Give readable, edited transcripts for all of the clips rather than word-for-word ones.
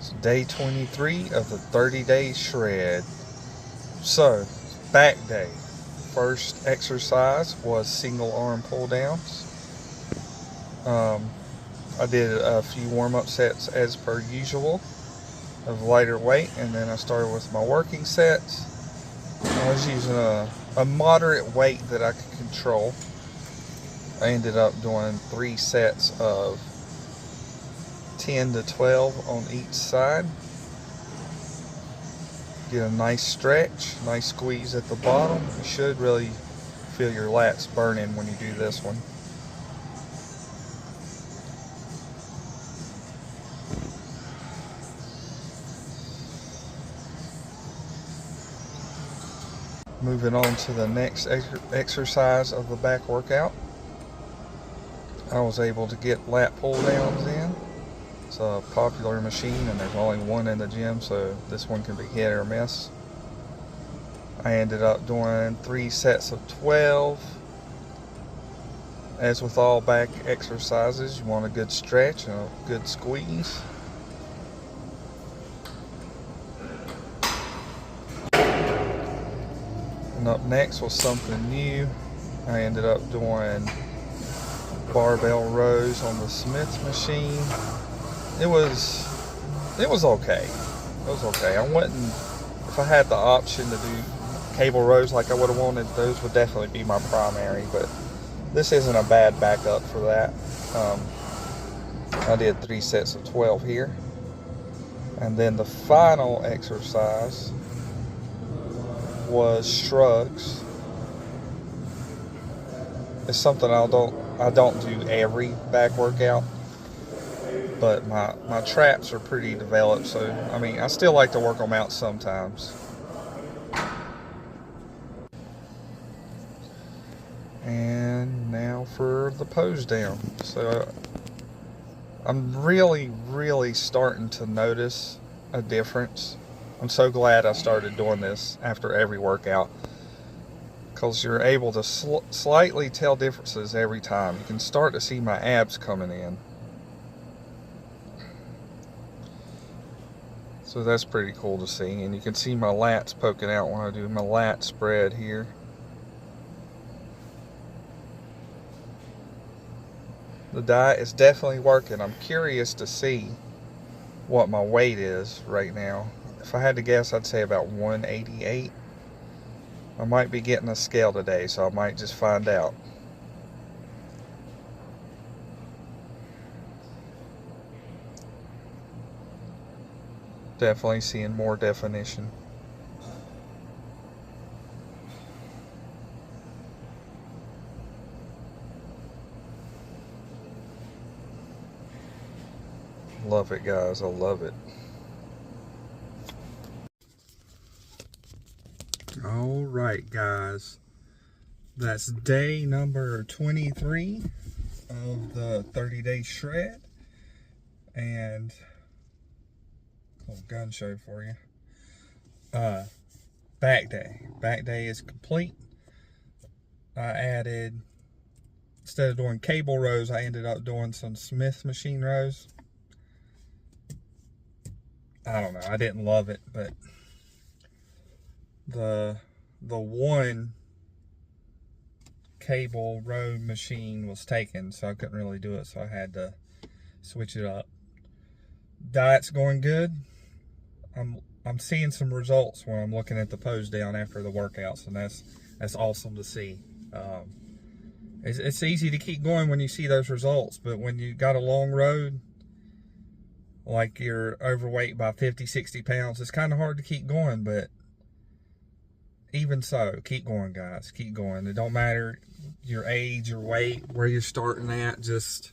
It's day 23 of the 30-day shred. So, back day. First exercise was single arm pull downs. I did a few warm-up sets as per usual of lighter weight, and then I started with my working sets. I was using a moderate weight that I could control. I ended up doing 3 sets of 10 to 12 on each side. Get a nice stretch, nice squeeze at the bottom. You should really feel your lats burning when you do this one. Moving on to the next exercise of the back workout. I was able to get lat pull downs in. It's a popular machine and there's only one in the gym, so this one can be hit or miss. I ended up doing 3 sets of 12. As with all back exercises, you want a good stretch and a good squeeze. And up next was something new. I ended up doing barbell rows on the Smith machine. It was okay. It was okay. I wouldn't, if I had the option to do cable rows like I would have wanted, those would definitely be my primary, but this isn't a bad backup for that. I did 3 sets of 12 here. And then the final exercise was shrugs. It's something I don't do every back workout, but my traps are pretty developed, so I mean I still like to work them out sometimes. And now for the pose down. So I'm really starting to notice a difference. I'm so glad I started doing this after every workout, because you're able to slightly tell differences every time. You can start to see my abs coming in. So that's pretty cool to see. And you can see my lats poking out when I do my lat spread here. The diet is definitely working. I'm curious to see what my weight is right now. If I had to guess, I'd say about 188. I might be getting a scale today, so I might just find out. Definitely seeing more definition. Love it, guys. I love it. All right, guys. That's day number 23 of the 30-day shred. And a little gun show for you. Back day. Back day is complete. I added, instead of doing cable rows, I ended up doing some Smith machine rows. I don't know, I didn't love it, but the one cable row machine was taken, so I couldn't really do it, so I had to switch it up. Diet's going good. I'm seeing some results when I'm looking at the pose down after the workouts, and that's awesome to see. It's easy to keep going when you see those results, but when you got a long road, like you're overweight by 50-60 pounds, it's kind of hard to keep going. But even so, keep going, guys. Keep going. It don't matter your age, your weight, where you're starting at. Just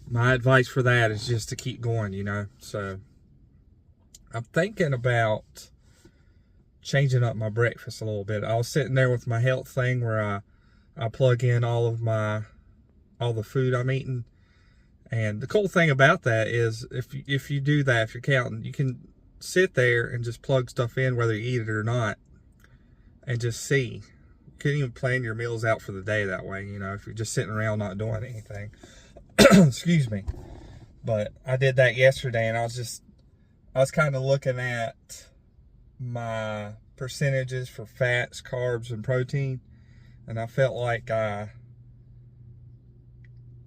my advice for that is just to keep going, you know. So I'm thinking about changing up my breakfast a little bit. I was sitting there with my health thing where I plug in all the food I'm eating. And the cool thing about that is if you do that, if you're counting, you can sit there and just plug stuff in whether you eat it or not and just see. You can even plan your meals out for the day that way, you know, if you're just sitting around not doing anything. Excuse me. But I did that yesterday, and I was just I was kind of looking at my percentages for fats, carbs, and protein, and I felt like I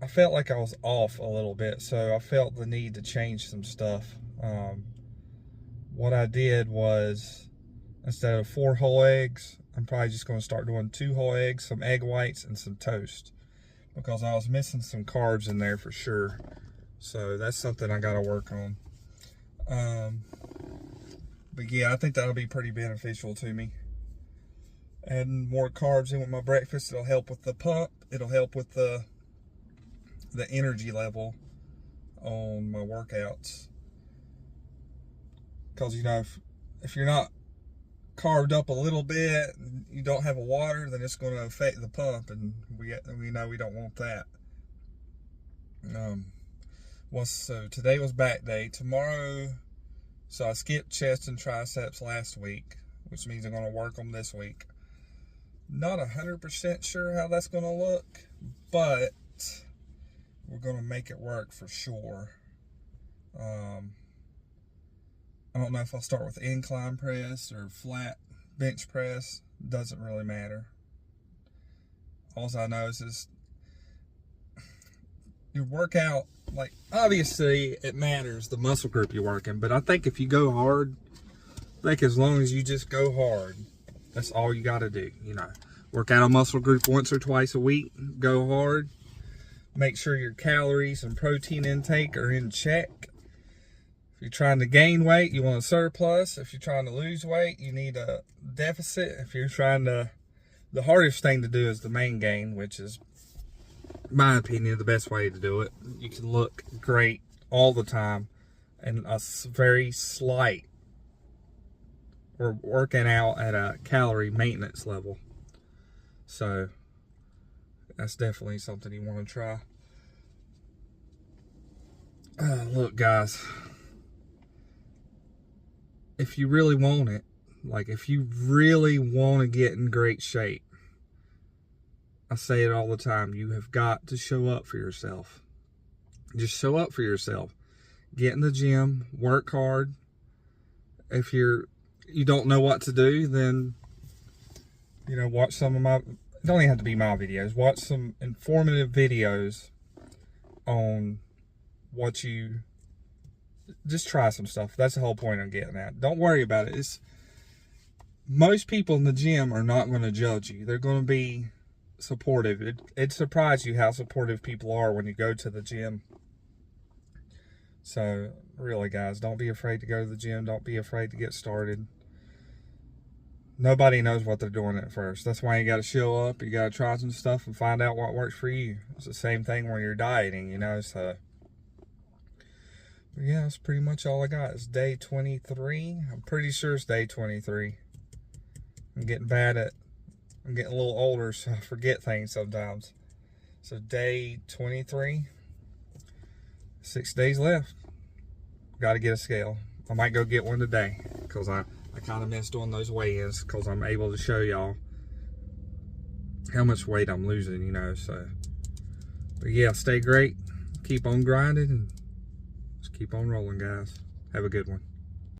was off a little bit, so I felt the need to change some stuff. What I did was, instead of 4 whole eggs, I'm probably just going to start doing 2 whole eggs, some egg whites, and some toast, because I was missing some carbs in there for sure. So that's something I got to work on. But yeah, I think that'll be pretty beneficial to me. Adding more carbs in with my breakfast, it'll help with the pump. It'll help with the energy level on my workouts. Because, you know, if you're not carved up a little bit, you don't have a water, then it's going to affect the pump, and we know we don't want that. So today was back day. Tomorrow, so I skipped chest and triceps last week, which means I'm going to work them this week. Not 100% sure how that's going to look, but we're going to make it work for sure. I don't know if I'll start with incline press or flat bench press. Doesn't really matter. All I know is your workout, like, obviously it matters the muscle group you're working, but I think if you go hard, I think as long as you just go hard, that's all you got to do. You know, work out a muscle group once or twice a week, go hard, make sure your calories and protein intake are in check. If you're trying to gain weight, you want a surplus. If you're trying to lose weight, you need a deficit. If you're trying to, the hardest thing to do is the main gain, which is, in my opinion, the best way to do it. You can look great all the time and a very slight, or working out at a calorie maintenance level. So that's definitely something you want to try. Look, guys, if you really want it, like if you really want to get in great shape, I say it all the time, you have got to show up for yourself. Just show up for yourself. Get in the gym, work hard. If you don't know what to do, then, you know, watch some of my, it don't even have to be my videos, watch some informative videos on what you, just try some stuff. That's the whole point I'm getting at. Don't worry about it. Most people in the gym are not going to judge you. They're going to be supportive. It surprises you how supportive people are when you go to the gym. So really, guys, don't be afraid to go to the gym. Don't be afraid to get started. Nobody knows what they're doing at first. That's why you got to show up. You got to try some stuff and find out what works for you. It's the same thing when you're dieting, you know. So yeah, that's pretty much all I got. It's day 23. I'm pretty sure it's day 23. I'm getting a little older, so I forget things sometimes. So day 23. 6 days left. Got to get a scale. I might go get one today, because I kind of missed doing those weigh-ins, because I'm able to show y'all how much weight I'm losing, you know. So, but yeah, stay great. Keep on grinding, and keep on rolling, guys. Have a good one.